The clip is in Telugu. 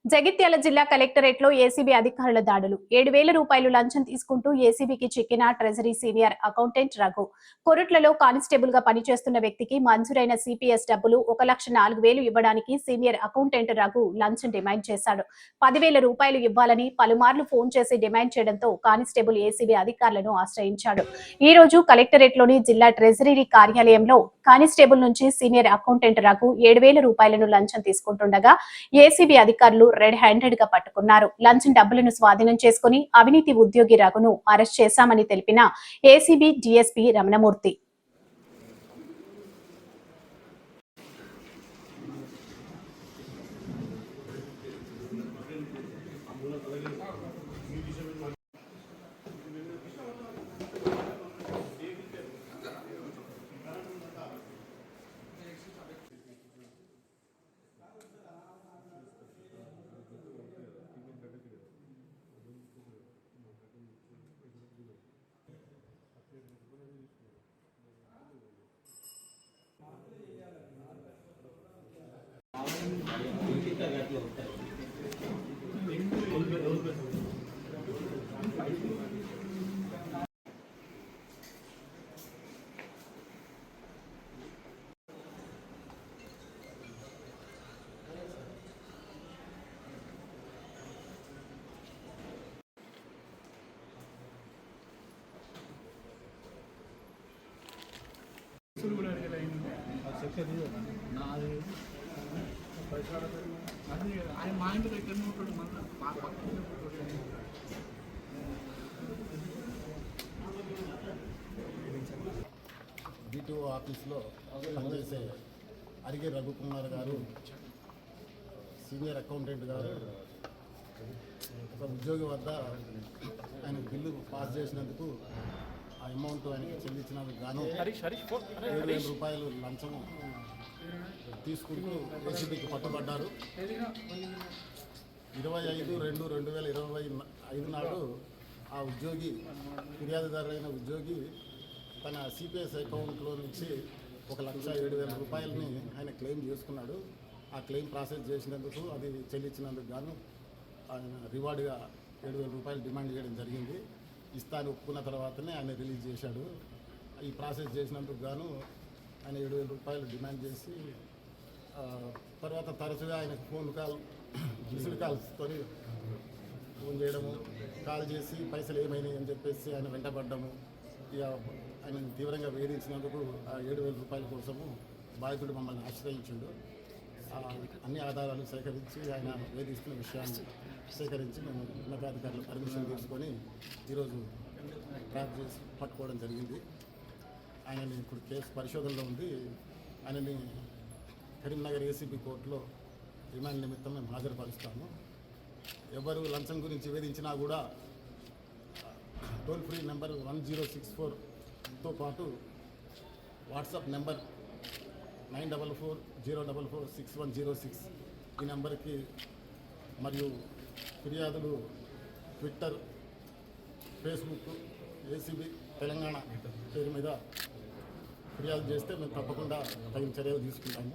జగిత్యాల జిల్లా కలెక్టరేట్లో ఏసీబీ అధికారుల దాడులు 7,000 రూపాయలు లంచం తీసుకుంటూ ఏసీబీకి చిక్కిన ట్రెజరీ సీనియర్ అకౌంటెంట్ రఘు. కొరుట్లలో కానిస్టేబుల్ గా పనిచేస్తున్న వ్యక్తికి మంజూరైన సిపిఎస్ డబ్బులు 1,04,000 ఇవ్వడానికి సీనియర్ అకౌంటెంట్ రఘు లంచం డిమాండ్ చేశాడు. 10,000 రూపాయలు ఇవ్వాలని పలుమార్లు ఫోన్ చేసి డిమాండ్ చేయడంతో కానిస్టేబుల్ ఏసీబీ అధికారులను ఆశ్రయించాడు. ఈ రోజు కలెక్టరేట్లోని జిల్లా ట్రెజరీ కార్యాలయంలో కానిస్టేబుల్ నుంచి సీనియర్ అకౌంటెంట్ రఘు 7,000 రూపాయలను లంచం తీసుకుంటుండగా ఏసీబీ అధికారులు రెడ్ హ్యాండెడ్ గా పట్టుకున్నారు. లంచం డబ్బులను స్వాధీనం చేసుకుని అవినీతి ఉద్యోగి రఘును అరెస్ట్ చేశామని తెలిపిన ఏసీబీ డీఎస్పీ రమణమూర్తి. బీటీఓ ఆఫీస్లో పనిచేసే అరిగే రఘుకుమార్ గారు సీనియర్ అకౌంటెంట్ గారు ఒక ఉద్యోగి వద్ద ఆయన బిల్లు పాస్ చేసినందుకు ఆ అమౌంట్ ఆయనకి చెల్లించినందుకు గాను 7,000 రూపాయలు లంచం తీసుకుంటూ ఏసీబీకి పట్టుబడ్డారు. 25/2/2025 నాడు ఆ ఉద్యోగి ఫిర్యాదుదారులైన ఉద్యోగి తన సిపిఎస్ అకౌంట్లో నుంచి 1,07,000 రూపాయలని ఆయన క్లెయిమ్ చేసుకున్నాడు. ఆ క్లెయిమ్ ప్రాసెస్ చేసినందుకు అది చెల్లించినందుకు గాను ఆయన రివార్డుగా 7,000 రూపాయలు డిమాండ్ చేయడం జరిగింది. ఇస్తాను ఒప్పుకున్న తర్వాతనే ఆయన రిలీజ్ చేశాడు. ఈ ప్రాసెస్ చేసినందుకు గాను ఆయన 7,000 రూపాయలు డిమాండ్ చేసి తర్వాత తరచుగా ఆయన ఫోన్ కాల్ మిస్డ్ కాల్స్తో ఫోన్ చేయడము, కాల్ చేసి పైసలు ఏమైనాయి అని చెప్పేసి ఆయన వెంటబడ్డము, ఇక ఆయన తీవ్రంగా వేధించినందుకు ఆ 7,000 రూపాయల కోసము బాధితుడు మమ్మల్ని ఆశ్రయించిండు. అన్ని ఆధారాలు సేకరించి ఆయన వేధిస్తున్న విషయాన్ని సేకరించి మేము ఉన్నతాధికారులు పర్మిషన్ తీసుకొని ఈరోజు ట్రాప్ చేసి పట్టుకోవడం జరిగింది. ఆయనని ఇప్పుడు కేసు పరిశోధనలో ఉంది. ఆయనని కరీంనగర్ ఏసీబీ కోర్టులో రిమాండ్ నిమిత్తం మేము హాజరుపరుస్తాము. ఎవరు లంచం గురించి వేధించినా కూడా టోల్ ఫ్రీ నెంబర్ 1064తో పాటు వాట్సాప్ నెంబర్ 9440446106 ఈ నెంబర్కి మరియు ఫిర్యాదులు ట్విట్టర్, ఫేస్బుక్, ఏసీబీ తెలంగాణ పేరు మీద ఫిర్యాదు చేస్తే మేము తప్పకుండా తగిన చర్యలు తీసుకుంటాము.